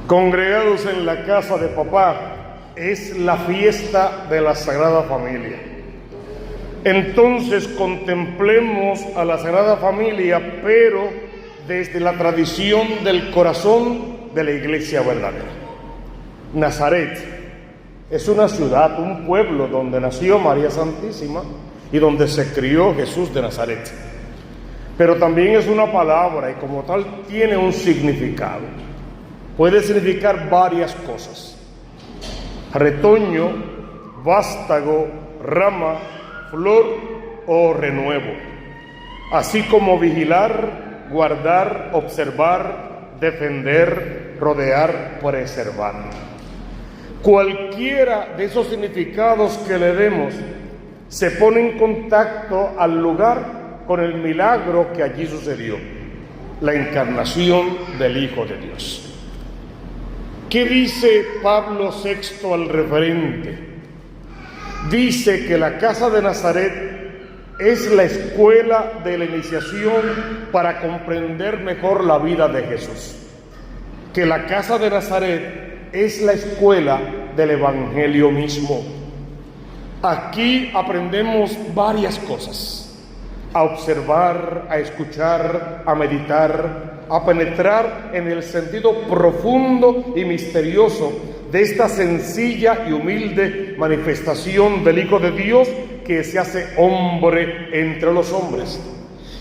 Congregados en la casa de papá, es la fiesta de la Sagrada Familia. Entonces contemplemos a la Sagrada Familia, pero desde la tradición del corazón de la Iglesia verdadera. Nazaret es una ciudad, un pueblo donde nació María Santísima y donde se crió Jesús de Nazaret. Pero también es una palabra y como tal tiene un significado. Puede significar varias cosas: retoño, vástago, rama, flor o renuevo, así como vigilar, guardar, observar, defender, rodear, preservar. Cualquiera de esos significados que le demos se pone en contacto al lugar con el milagro que allí sucedió, la encarnación del Hijo de Dios. ¿Qué dice Pablo VI al referente? Dice que la casa de Nazaret es la escuela de la iniciación para comprender mejor la vida de Jesús. Que la casa de Nazaret es la escuela del Evangelio mismo. Aquí aprendemos varias cosas: a observar, a escuchar, a meditar, a penetrar en el sentido profundo y misterioso de esta sencilla y humilde manifestación del Hijo de Dios que se hace hombre entre los hombres.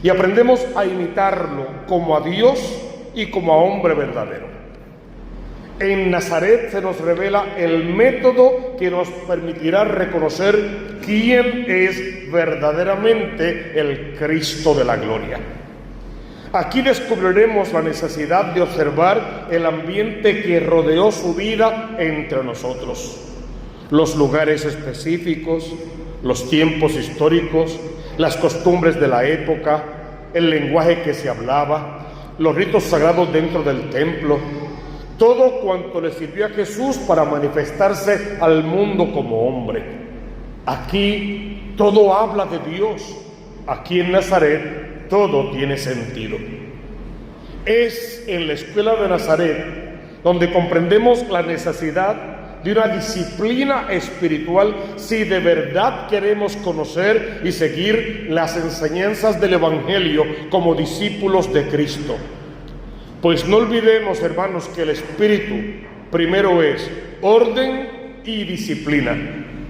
Y aprendemos a imitarlo como a Dios y como a hombre verdadero. En Nazaret se nos revela el método que nos permitirá reconocer quién es verdaderamente el Cristo de la gloria. Aquí descubriremos la necesidad de observar el ambiente que rodeó su vida entre nosotros, los lugares específicos, los tiempos históricos, las costumbres de la época, el lenguaje que se hablaba, los ritos sagrados dentro del templo, todo cuanto le sirvió a Jesús para manifestarse al mundo como hombre. Aquí todo habla de Dios. Aquí en Nazaret todo tiene sentido. Es en la escuela de Nazaret donde comprendemos la necesidad de una disciplina espiritual si de verdad queremos conocer y seguir las enseñanzas del Evangelio como discípulos de Cristo. Pues no olvidemos, hermanos, que el Espíritu primero es orden y disciplina.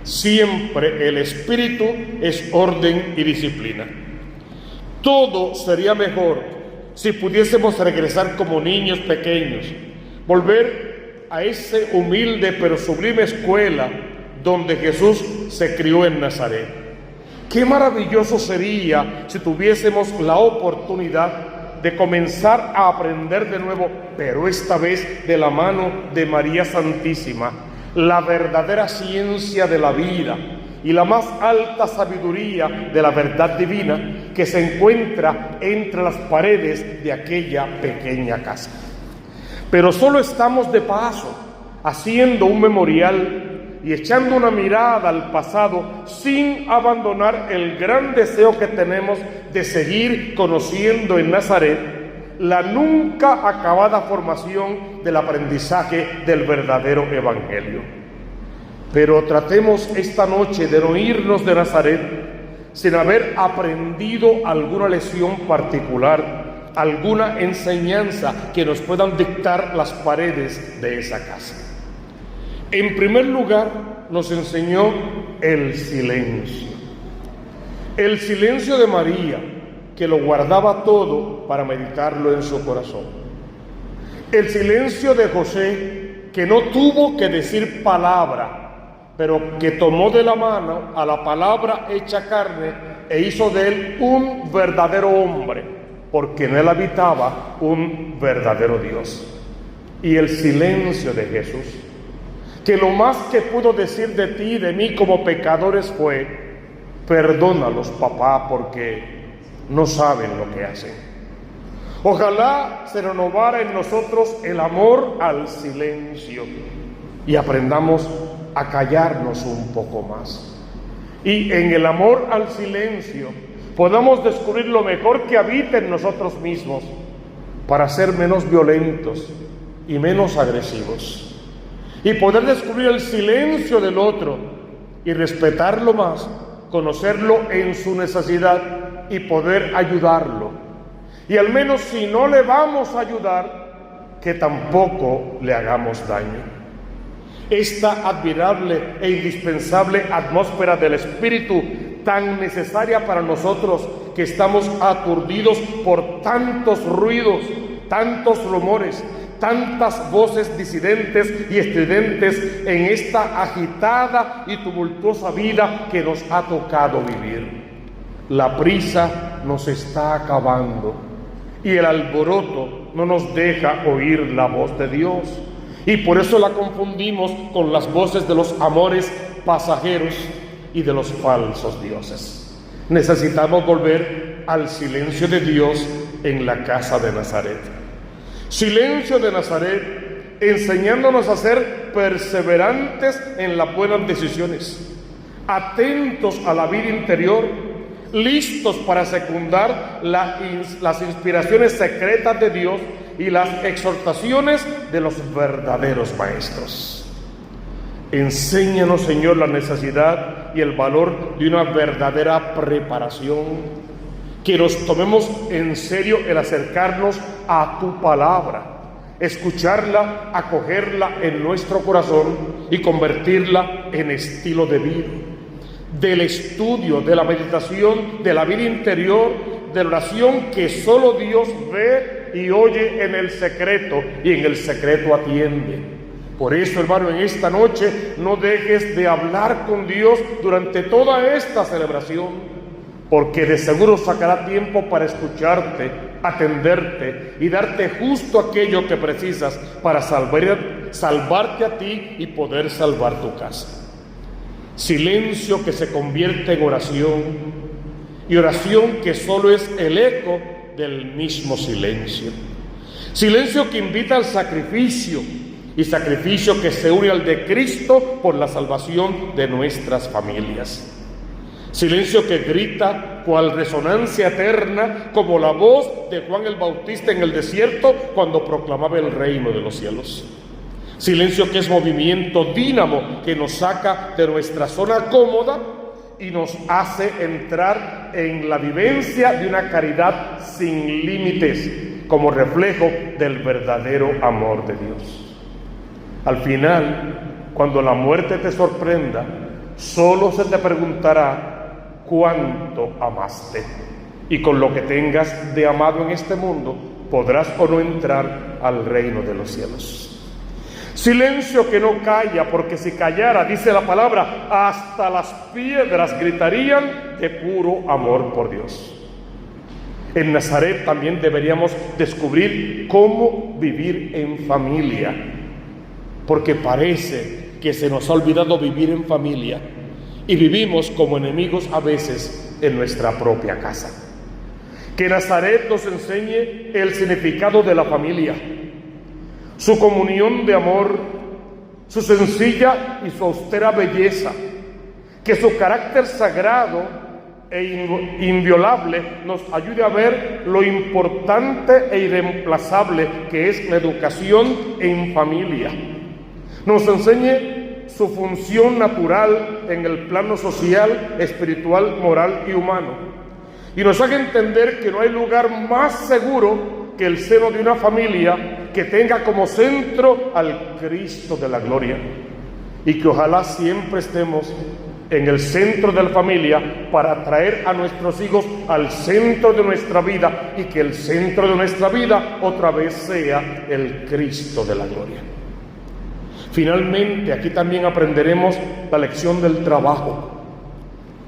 Siempre el Espíritu es orden y disciplina. Todo sería mejor si pudiésemos regresar como niños pequeños, volver a esa humilde pero sublime escuela donde Jesús se crió en Nazaret. Qué maravilloso sería si tuviésemos la oportunidad de comenzar a aprender de nuevo, pero esta vez de la mano de María Santísima, la verdadera ciencia de la vida y la más alta sabiduría de la verdad divina que se encuentra entre las paredes de aquella pequeña casa. Pero solo estamos de paso, haciendo un memorial y echando una mirada al pasado sin abandonar el gran deseo que tenemos de seguir conociendo en Nazaret la nunca acabada formación del aprendizaje del verdadero Evangelio. Pero tratemos esta noche de no irnos de Nazaret sin haber aprendido alguna lección particular, alguna enseñanza que nos puedan dictar las paredes de esa casa. En primer lugar, nos enseñó el silencio. El silencio de María, que lo guardaba todo para meditarlo en su corazón. El silencio de José, que no tuvo que decir palabra, pero que tomó de la mano a la palabra hecha carne e hizo de él un verdadero hombre, porque en él habitaba un verdadero Dios. Y el silencio de Jesús, que lo más que pudo decir de ti y de mí como pecadores fue: perdónalos, papá, porque no saben lo que hacen. Ojalá se renovara en nosotros el amor al silencio y aprendamos a callarnos un poco más. Y en el amor al silencio podamos descubrir lo mejor que habita en nosotros mismos para ser menos violentos, y menos agresivos. Y poder descubrir el silencio del otro y respetarlo más, conocerlo en su necesidad y poder ayudarlo. Y al menos si no le vamos a ayudar, que tampoco le hagamos daño. Esta admirable e indispensable atmósfera del Espíritu, tan necesaria para nosotros que estamos aturdidos por tantos ruidos, tantos rumores, tantas voces disidentes y estridentes en esta agitada y tumultuosa vida que nos ha tocado vivir. La prisa nos está acabando y el alboroto no nos deja oír la voz de Dios. Y por eso la confundimos con las voces de los amores pasajeros y de los falsos dioses. Necesitamos volver al silencio de Dios en la casa de Nazaret. Silencio de Nazaret, enseñándonos a ser perseverantes en las buenas decisiones, atentos a la vida interior, listos para secundar las inspiraciones secretas de Dios y las exhortaciones de los verdaderos maestros. Enséñanos, Señor, la necesidad y el valor de una verdadera preparación, que nos tomemos en serio el acercarnos a tu palabra, escucharla, acogerla en nuestro corazón y convertirla en estilo de vida, del estudio, de la meditación, de la vida interior, de la oración que solo Dios ve y oye en el secreto, y en el secreto atiende. Por eso, hermano, en esta noche no dejes de hablar con Dios durante toda esta celebración, porque de seguro sacará tiempo para escucharte, atenderte y darte justo aquello que precisas para salvarte a ti y poder salvar tu casa. Silencio que se convierte en oración, y oración que solo es el eco del mismo silencio. Silencio que invita al sacrificio, y sacrificio que se une al de Cristo por la salvación de nuestras familias. Silencio que grita cual resonancia eterna, como la voz de Juan el Bautista en el desierto cuando proclamaba el reino de los cielos. Silencio que es movimiento dínamo que nos saca de nuestra zona cómoda y nos hace entrar en la vivencia de una caridad sin límites, como reflejo del verdadero amor de Dios. Al final, cuando la muerte te sorprenda, solo se te preguntará cuánto amaste, y con lo que tengas de amado en este mundo podrás o no entrar al reino de los cielos. Silencio que no calla, porque si callara, dice la palabra, hasta las piedras gritarían de puro amor por Dios. En Nazaret también deberíamos descubrir cómo vivir en familia, porque parece que se nos ha olvidado vivir en familia y vivimos como enemigos a veces en nuestra propia casa. Que Nazaret nos enseñe el significado de la familia, su comunión de amor, su sencilla y su austera belleza, que su carácter sagrado e inviolable nos ayude a ver lo importante e irreemplazable que es la educación en familia. Nos enseñe su función natural en el plano social, espiritual, moral y humano, y nos haga entender que no hay lugar más seguro que el seno de una familia que tenga como centro al Cristo de la gloria, y que ojalá siempre estemos en el centro de la familia para traer a nuestros hijos al centro de nuestra vida, y que el centro de nuestra vida otra vez sea el Cristo de la gloria. Finalmente, aquí también aprenderemos la lección del trabajo.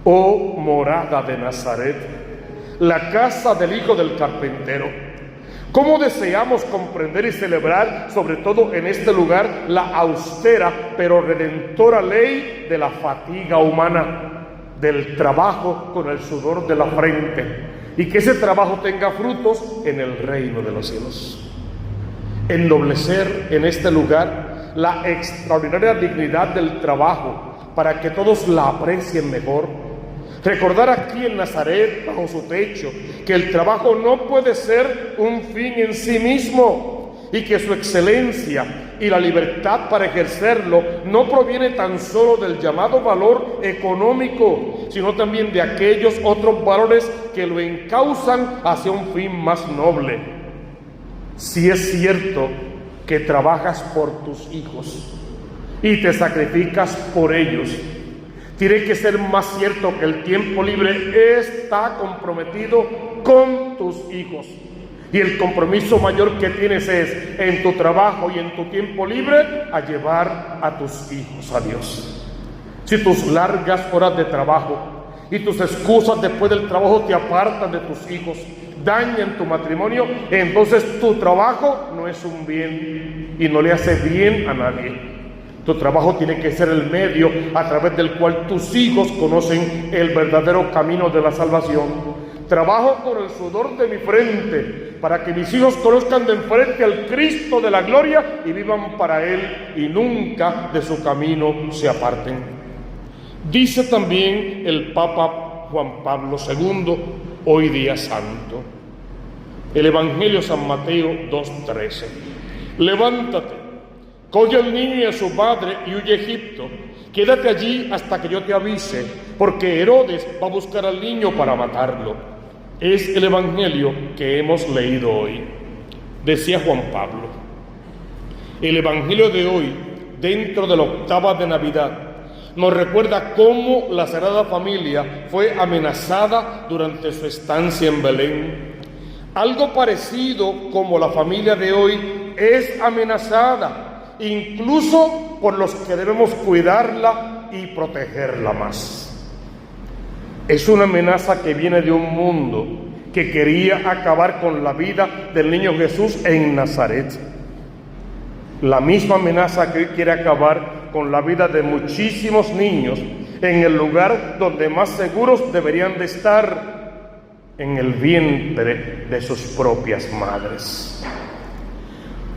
Oh morada de Nazaret, la casa del hijo del carpintero. ¿Cómo deseamos comprender y celebrar, sobre todo en este lugar, la austera pero redentora ley de la fatiga humana, del trabajo con el sudor de la frente, y que ese trabajo tenga frutos en el reino de los cielos? Ennoblecer en este lugar la extraordinaria dignidad del trabajo para que todos la aprecien mejor. Recordar aquí en Nazaret, bajo su techo, que el trabajo no puede ser un fin en sí mismo, y que su excelencia y la libertad para ejercerlo no proviene tan solo del llamado valor económico, sino también de aquellos otros valores que lo encauzan hacia un fin más noble. Si es cierto que trabajas por tus hijos y te sacrificas por ellos, tiene que ser más cierto que el tiempo libre está comprometido con tus hijos. Y el compromiso mayor que tienes es, en tu trabajo y en tu tiempo libre, a llevar a tus hijos a Dios. Si tus largas horas de trabajo y tus excusas después del trabajo te apartan de tus hijos, dañan tu matrimonio, entonces tu trabajo no es un bien y no le hace bien a nadie. Tu trabajo tiene que ser el medio a través del cual tus hijos conocen el verdadero camino de la salvación. Trabajo con el sudor de mi frente para que mis hijos conozcan de enfrente al Cristo de la gloria y vivan para Él y nunca de su camino se aparten. Dice también el Papa Juan Pablo II, hoy día santo, el Evangelio San Mateo 2:13. Levántate, coge al niño y a su madre y huye a Egipto. Quédate allí hasta que yo te avise, porque Herodes va a buscar al niño para matarlo. Es el Evangelio que hemos leído hoy. Decía Juan Pablo, el Evangelio de hoy, dentro de la octava de Navidad, nos recuerda cómo la Sagrada Familia fue amenazada durante su estancia en Belén. Algo parecido como la familia de hoy es amenazada, incluso por los que debemos cuidarla y protegerla más. Es una amenaza que viene de un mundo que quería acabar con la vida del niño Jesús en Nazaret. La misma amenaza que hoy quiere acabar con la vida de muchísimos niños en el lugar donde más seguros deberían de estar, en el vientre de sus propias madres.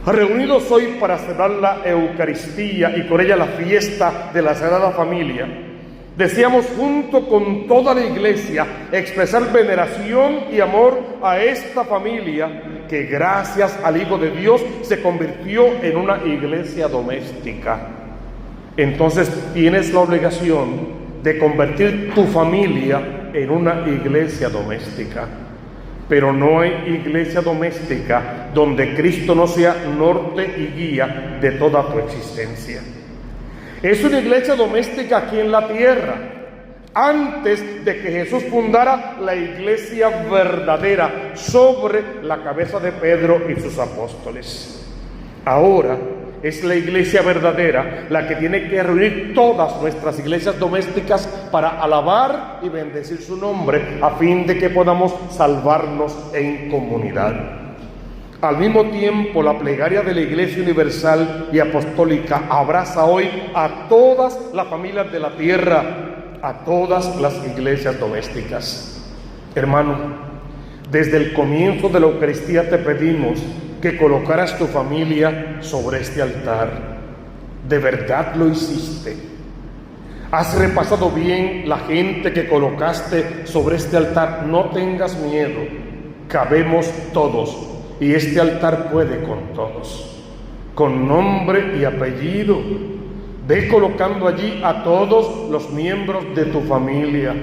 Reunidos hoy para celebrar la Eucaristía y con ella la fiesta de la Sagrada Familia, deseamos junto con toda la Iglesia expresar veneración y amor a esta familia que gracias al Hijo de Dios se convirtió en una iglesia doméstica. Entonces tienes la obligación de convertir tu familia en una iglesia doméstica. Pero no hay iglesia doméstica donde Cristo no sea norte y guía de toda tu existencia. Es una iglesia doméstica aquí en la tierra, antes de que Jesús fundara la iglesia verdadera sobre la cabeza de Pedro y sus apóstoles. Ahora es la iglesia verdadera la que tiene que reunir todas nuestras iglesias domésticas para alabar y bendecir su nombre, a fin de que podamos salvarnos en comunidad. Al mismo tiempo, la plegaria de la Iglesia Universal y Apostólica abraza hoy a todas las familias de la tierra, a todas las iglesias domésticas. Hermano, desde el comienzo de la Eucaristía te pedimos que colocaras tu familia sobre este altar. ¿De verdad lo hiciste? ¿Has repasado bien la gente que colocaste sobre este altar? No tengas miedo, cabemos todos. Y este altar puede con todos, con nombre y apellido. Ve colocando allí a todos los miembros de tu familia.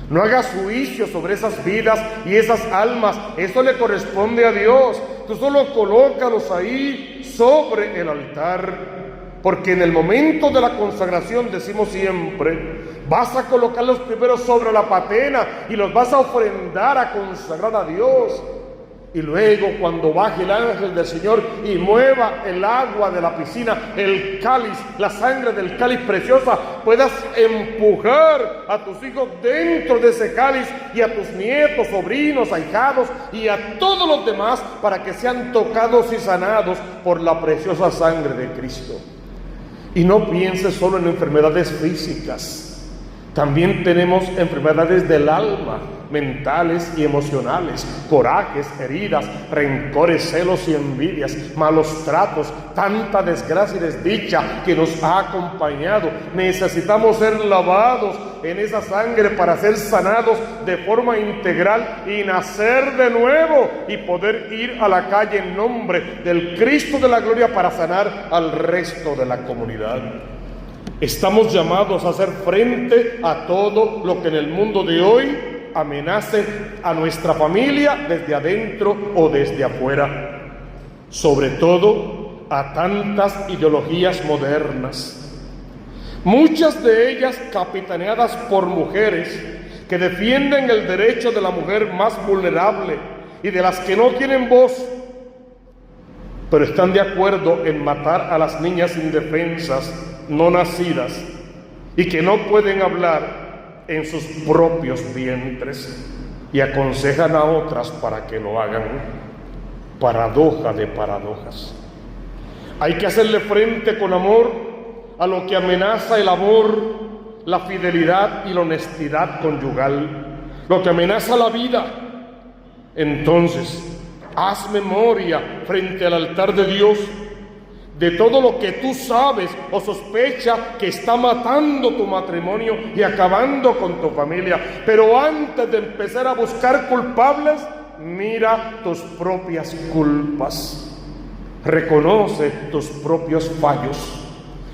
No hagas juicio sobre esas vidas y esas almas, eso le corresponde a Dios. Tú solo colócalos ahí sobre el altar. Porque en el momento de la consagración, decimos siempre, vas a colocarlos primero sobre la patena y los vas a ofrendar, a consagrar a Dios. Y luego, cuando baje el ángel del Señor y mueva el agua de la piscina, el cáliz, la sangre del cáliz preciosa, puedas empujar a tus hijos dentro de ese cáliz y a tus nietos, sobrinos, ahijados y a todos los demás para que sean tocados y sanados por la preciosa sangre de Cristo. Y no pienses solo en enfermedades físicas. También tenemos enfermedades del alma, mentales y emocionales, corajes, heridas, rencores, celos y envidias, malos tratos, tanta desgracia y desdicha que nos ha acompañado. Necesitamos ser lavados en esa sangre para ser sanados de forma integral y nacer de nuevo y poder ir a la calle en nombre del Cristo de la gloria para sanar al resto de la comunidad. Estamos llamados a hacer frente a todo lo que en el mundo de hoy amenace a nuestra familia desde adentro o desde afuera, sobre todo a tantas ideologías modernas, muchas de ellas capitaneadas por mujeres que defienden el derecho de la mujer más vulnerable y de las que no tienen voz, pero están de acuerdo en matar a las niñas indefensas, no nacidas, y que no pueden hablar en sus propios vientres, y aconsejan a otras para que lo hagan. Paradoja de paradojas. Hay que hacerle frente con amor a lo que amenaza el amor, la fidelidad y la honestidad conyugal, lo que amenaza la vida. Entonces, haz memoria frente al altar de Dios de todo lo que tú sabes o sospecha que está matando tu matrimonio y acabando con tu familia. Pero antes de empezar a buscar culpables, mira tus propias culpas. Reconoce tus propios fallos.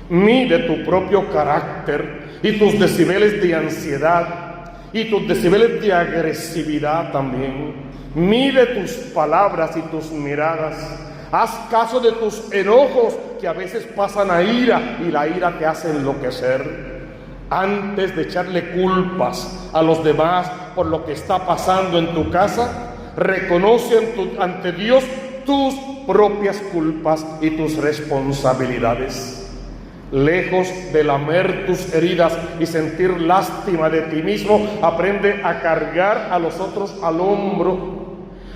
Mide tu propio carácter y tus decibeles de ansiedad y tus decibeles de agresividad también. Mide tus palabras y tus miradas. Haz caso de tus enojos que a veces pasan a ira y la ira te hace enloquecer. Antes de echarle culpas a los demás por lo que está pasando en tu casa, reconoce ante Dios tus propias culpas y tus responsabilidades. Lejos de lamer tus heridas y sentir lástima de ti mismo, aprende a cargar a los otros al hombro,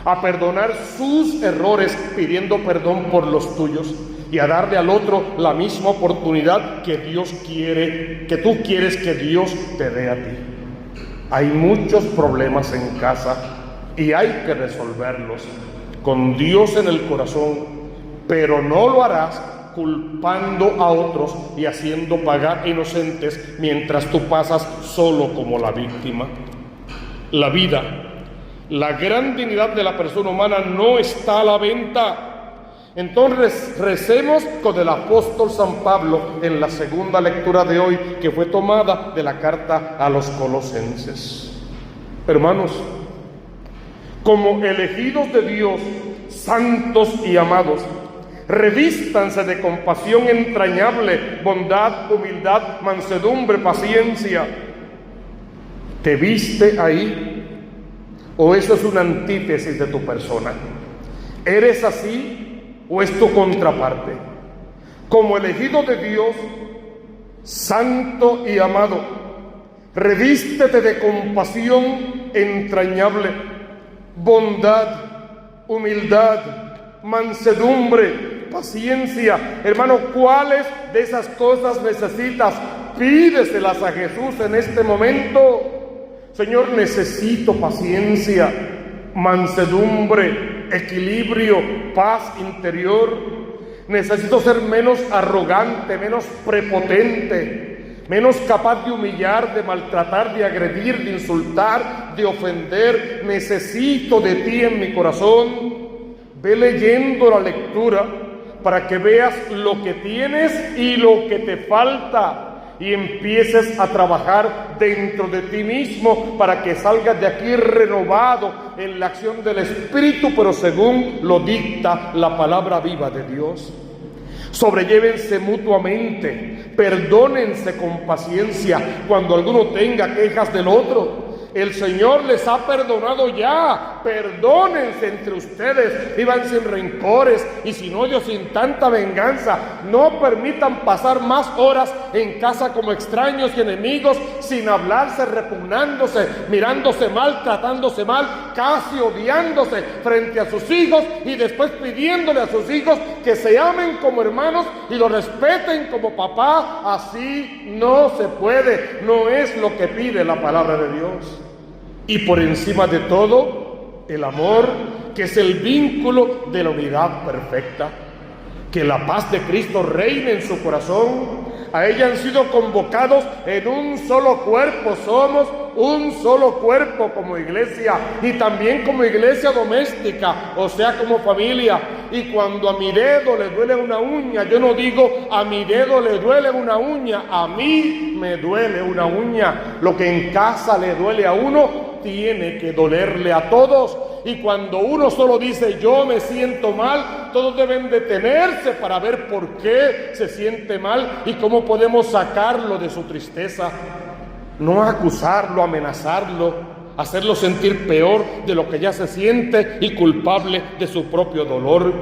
a perdonar sus errores pidiendo perdón por los tuyos y a darle al otro la misma oportunidad que Dios quiere, que tú quieres que Dios te dé a ti. Hay muchos problemas en casa y hay que resolverlos con Dios en el corazón, pero no lo harás culpando a otros y haciendo pagar a inocentes mientras tú pasas solo como la víctima. La vida, la gran dignidad de la persona humana no está a la venta. Entonces recemos con el apóstol San Pablo en la segunda lectura de hoy, que fue tomada de la carta a los Colosenses. Hermanos, como elegidos de Dios, santos y amados, revístanse de compasión entrañable, bondad, humildad, mansedumbre, paciencia. ¿Te viste ahí? ¿O eso es una antítesis de tu persona? ¿Eres así o es tu contraparte? Como elegido de Dios, santo y amado, revístete de compasión entrañable, bondad, humildad, mansedumbre, paciencia. Hermano, ¿cuáles de esas cosas necesitas? Pídeselas a Jesús en este momento. Señor, necesito paciencia, mansedumbre, equilibrio, paz interior. Necesito ser menos arrogante, menos prepotente, menos capaz de humillar, de maltratar, de agredir, de insultar, de ofender. Necesito de ti en mi corazón. Ve leyendo la lectura para que veas lo que tienes y lo que te falta. Y empieces a trabajar dentro de ti mismo para que salgas de aquí renovado en la acción del Espíritu, pero según lo dicta la palabra viva de Dios. Sobrellévense mutuamente, perdónense con paciencia cuando alguno tenga quejas del otro. El Señor les ha perdonado ya, perdónense entre ustedes, vivan sin rencores y sin odio, sin tanta venganza. No permitan pasar más horas en casa como extraños y enemigos, sin hablarse, repugnándose, mirándose mal, tratándose mal, casi odiándose frente a sus hijos y después pidiéndole a sus hijos que se amen como hermanos y lo respeten como papá. Así no se puede, no es lo que pide la palabra de Dios. Y por encima de todo, el amor, que es el vínculo de la unidad perfecta. Que la paz de Cristo reine en su corazón. A ella han sido convocados en un solo cuerpo. Somos un solo cuerpo como iglesia, y también como iglesia doméstica, o sea, como familia. Y cuando a mi dedo le duele una uña, yo no digo a mi dedo le duele una uña, a mí me duele una uña. Lo que en casa le duele a uno, tiene que dolerle a todos. Y cuando uno solo dice yo me siento mal, todos deben detenerse para ver por qué se siente mal y cómo podemos sacarlo de su tristeza. No acusarlo, amenazarlo, hacerlo sentir peor de lo que ya se siente y culpable de su propio dolor.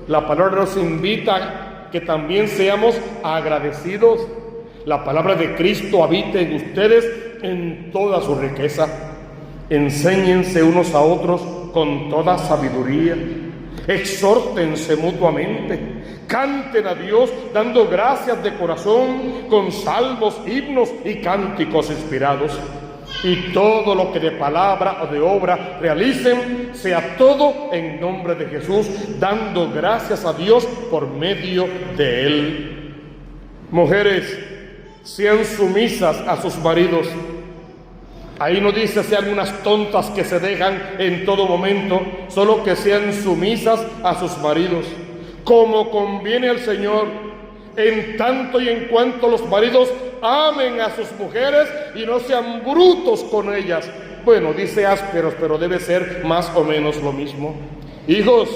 La palabra nos invita a que también seamos agradecidos. La palabra de Cristo habite en ustedes en toda su riqueza. Enséñense unos a otros con toda sabiduría. Exhórtense mutuamente. Canten a Dios dando gracias de corazón con salmos, himnos y cánticos inspirados. Y todo lo que de palabra o de obra realicen, sea todo en nombre de Jesús, dando gracias a Dios por medio de Él. Mujeres, sean sumisas a sus maridos. Ahí no dice sean unas tontas que se dejan en todo momento, solo que sean sumisas a sus maridos, como conviene al Señor, en tanto y en cuanto los maridos amen a sus mujeres y no sean brutos con ellas. Bueno, dice ásperos, pero debe ser más o menos lo mismo. Hijos,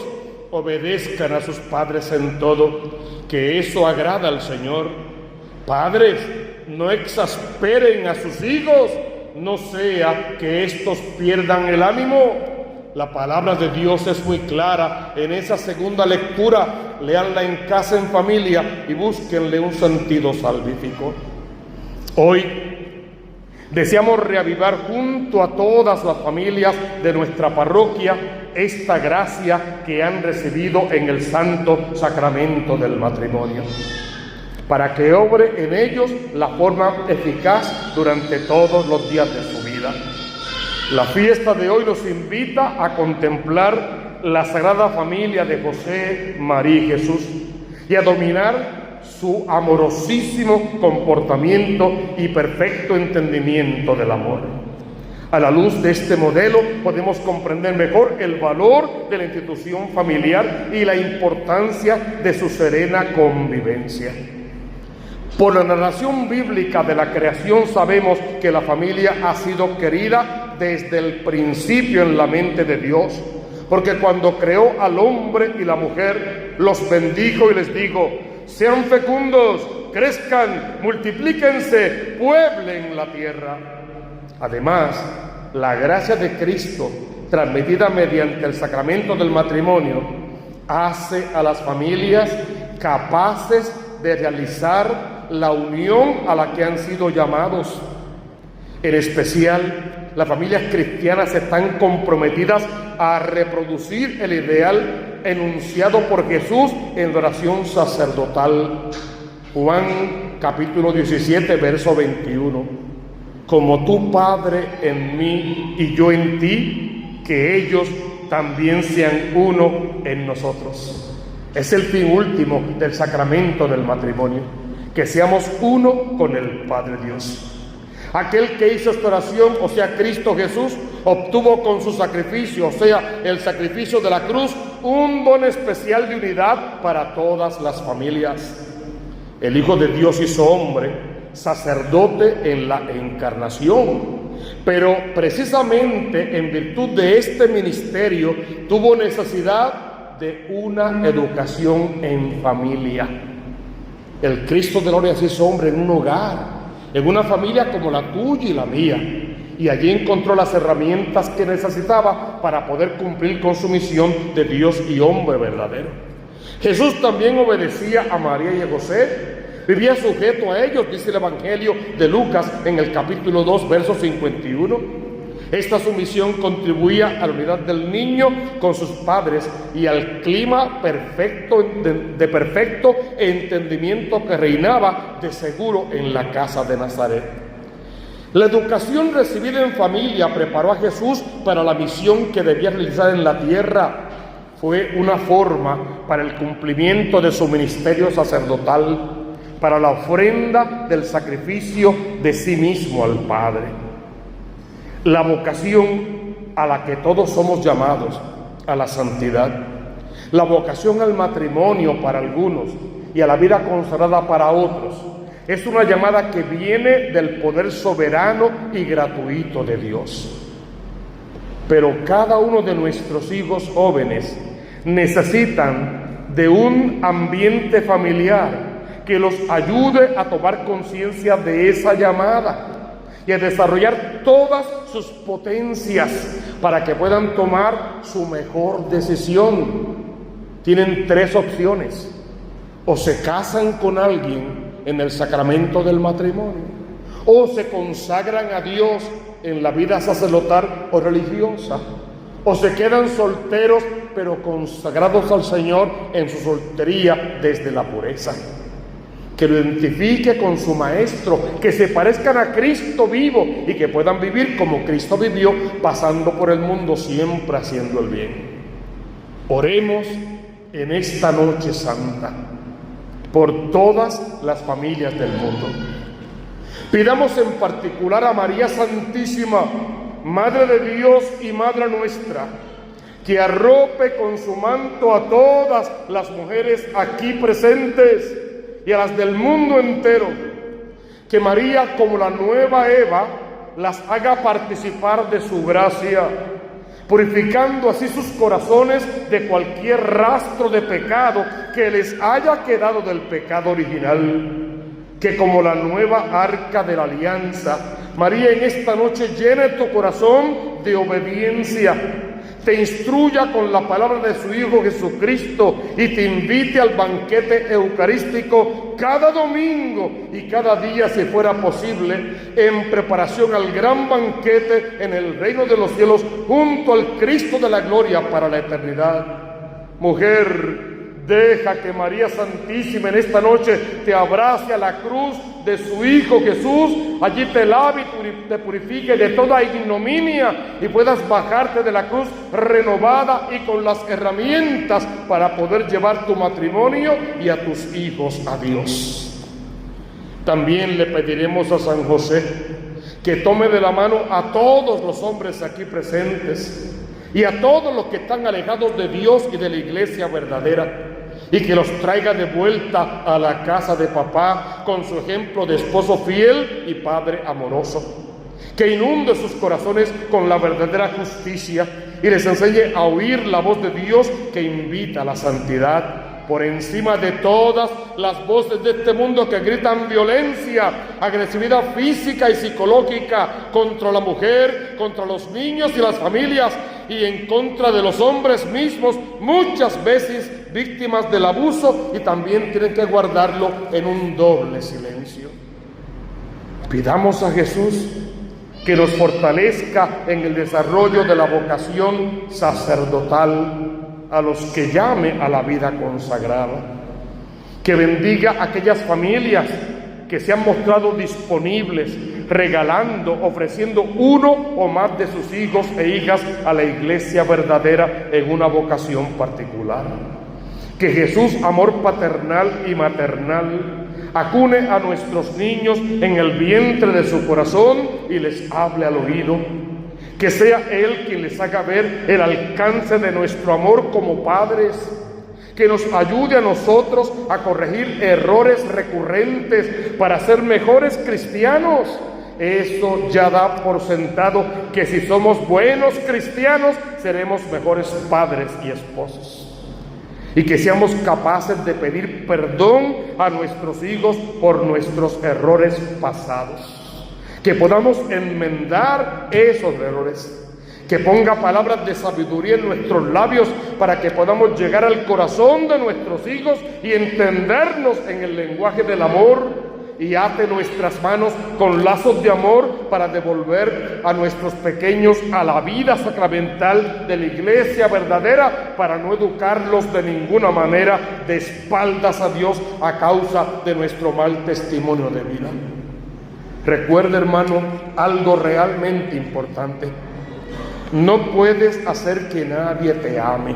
obedezcan a sus padres en todo, que eso agrada al Señor. Padres, no exasperen a sus hijos, no sea que estos pierdan el ánimo. La palabra de Dios es muy clara en esa segunda lectura. Léanla en casa, en familia, y búsquenle un sentido salvífico. Hoy deseamos reavivar junto a todas las familias de nuestra parroquia esta gracia que han recibido en el santo sacramento del matrimonio, para que obre en ellos la forma eficaz durante todos los días de su vida. La fiesta de hoy nos invita a contemplar la Sagrada Familia de José, María y Jesús y a dominar su amorosísimo comportamiento y perfecto entendimiento del amor. A la luz de este modelo podemos comprender mejor el valor de la institución familiar y la importancia de su serena convivencia. Por la narración bíblica de la creación sabemos que la familia ha sido querida desde el principio en la mente de Dios, porque cuando creó al hombre y la mujer, los bendijo y les dijo: sean fecundos, crezcan, multiplíquense, pueblen la tierra. Además, la gracia de Cristo, transmitida mediante el sacramento del matrimonio, hace a las familias capaces de realizar la unión a la que han sido llamados. En especial, las familias cristianas están comprometidas a reproducir el ideal enunciado por Jesús en la oración sacerdotal. Juan capítulo 17, verso 21. Como tú, Padre, en mí y yo en ti, que ellos también sean uno en nosotros. Es el fin último del sacramento del matrimonio, que seamos uno con el Padre Dios. Aquel que hizo esta oración, o sea, Cristo Jesús, obtuvo con su sacrificio, o sea, el sacrificio de la cruz, un don especial de unidad para todas las familias. El Hijo de Dios hizo hombre, sacerdote en la encarnación, pero precisamente en virtud de este ministerio tuvo necesidad de una educación en familia. El Cristo de gloria se hizo hombre en un hogar, en una familia como la tuya y la mía, y allí encontró las herramientas que necesitaba para poder cumplir con su misión de Dios y hombre verdadero. Jesús también obedecía a María y a José, vivía sujeto a ellos, dice el Evangelio de Lucas en el capítulo 2, verso 51. Esta sumisión contribuía a la unidad del niño con sus padres y al clima perfecto de perfecto entendimiento que reinaba de seguro en la casa de Nazaret. La educación recibida en familia preparó a Jesús para la misión que debía realizar en la tierra. Fue una forma para el cumplimiento de su ministerio sacerdotal, para la ofrenda del sacrificio de sí mismo al Padre. La vocación a la que todos somos llamados, a la santidad, la vocación al matrimonio para algunos y a la vida consagrada para otros, es una llamada que viene del poder soberano y gratuito de Dios. Pero cada uno de nuestros hijos jóvenes necesitan de un ambiente familiar que los ayude a tomar conciencia de esa llamada y a desarrollar todas sus potencias para que puedan tomar su mejor decisión. Tienen tres opciones: o se casan con alguien en el sacramento del matrimonio, o se consagran a Dios en la vida sacerdotal o religiosa, o se quedan solteros pero consagrados al Señor en su soltería desde la pureza. Que lo identifique con su Maestro, que se parezcan a Cristo vivo y que puedan vivir como Cristo vivió, pasando por el mundo siempre haciendo el bien. Oremos en esta noche santa por todas las familias del mundo. Pidamos en particular a María Santísima, Madre de Dios y Madre nuestra, que arrope con su manto a todas las mujeres aquí presentes y a las del mundo entero, que María, como la nueva Eva, las haga participar de su gracia, purificando así sus corazones de cualquier rastro de pecado que les haya quedado del pecado original. Que como la nueva arca de la alianza, María, en esta noche llene tu corazón de obediencia, te instruya con la palabra de su Hijo Jesucristo y te invite al banquete eucarístico cada domingo y cada día, si fuera posible, en preparación al gran banquete en el reino de los cielos junto al Cristo de la gloria para la eternidad. Mujer, deja que María Santísima en esta noche te abrace a la cruz de su Hijo Jesús, allí te lave y te purifique de toda ignominia y puedas bajarte de la cruz renovada y con las herramientas para poder llevar tu matrimonio y a tus hijos a Dios. También le pediremos a San José que tome de la mano a todos los hombres aquí presentes y a todos los que están alejados de Dios y de la iglesia verdadera, y que los traiga de vuelta a la casa de papá con su ejemplo de esposo fiel y padre amoroso, que inunde sus corazones con la verdadera justicia y les enseñe a oír la voz de Dios que invita a la santidad, por encima de todas las voces de este mundo que gritan violencia, agresividad física y psicológica contra la mujer, contra los niños y las familias, y en contra de los hombres mismos, muchas veces víctimas del abuso, y también tienen que guardarlo en un doble silencio. Pidamos a Jesús que nos fortalezca en el desarrollo de la vocación sacerdotal a los que llame a la vida consagrada, que bendiga a aquellas familias que se han mostrado disponibles, regalando, ofreciendo uno o más de sus hijos e hijas a la iglesia verdadera en una vocación particular. Que Jesús, amor paternal y maternal, acune a nuestros niños en el vientre de su corazón y les hable al oído. Que sea Él quien les haga ver el alcance de nuestro amor como padres, que nos ayude a nosotros a corregir errores recurrentes para ser mejores cristianos. Eso ya da por sentado que si somos buenos cristianos, seremos mejores padres y esposos. Y que seamos capaces de pedir perdón a nuestros hijos por nuestros errores pasados. que podamos enmendar esos errores, que ponga palabras de sabiduría en nuestros labios para que podamos llegar al corazón de nuestros hijos y entendernos en el lenguaje del amor, y ate nuestras manos con lazos de amor para devolver a nuestros pequeños a la vida sacramental de la iglesia verdadera, para no educarlos de ninguna manera de espaldas a Dios a causa de nuestro mal testimonio de vida. Recuerda, hermano, algo realmente importante: no puedes hacer que nadie te ame,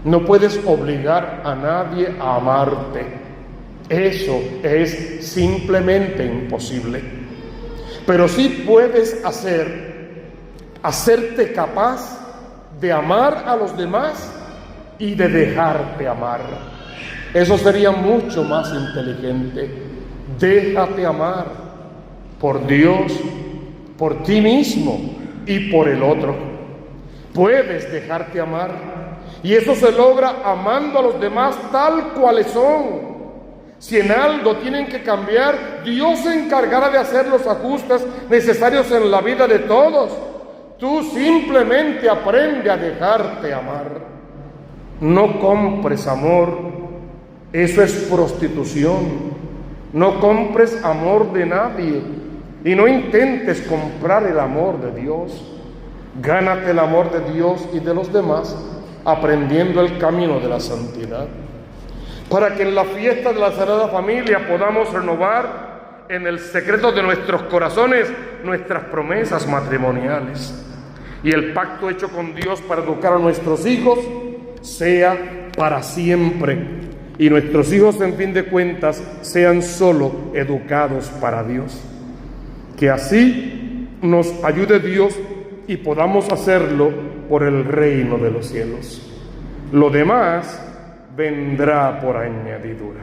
no puedes obligar a nadie a amarte. Eso es simplemente imposible. Pero sí puedes hacerte capaz de amar a los demás y de dejarte amar. Eso sería mucho más inteligente. Déjate amar por Dios, por ti mismo y por el otro. Puedes dejarte amar, y eso se logra amando a los demás tal cuales son. Si en algo tienen que cambiar, Dios se encargará de hacer los ajustes necesarios en la vida de todos. Tú simplemente aprende a dejarte amar. No compres amor, eso es prostitución. No compres amor de nadie y no intentes comprar el amor de Dios. Gánate el amor de Dios y de los demás aprendiendo el camino de la santidad, para que en la fiesta de la Sagrada Familia podamos renovar en el secreto de nuestros corazones nuestras promesas matrimoniales, y el pacto hecho con Dios para educar a nuestros hijos sea para siempre, y nuestros hijos, en fin de cuentas, sean solo educados para Dios. Que así nos ayude Dios y podamos hacerlo por el reino de los cielos. Lo demás vendrá por añadidura.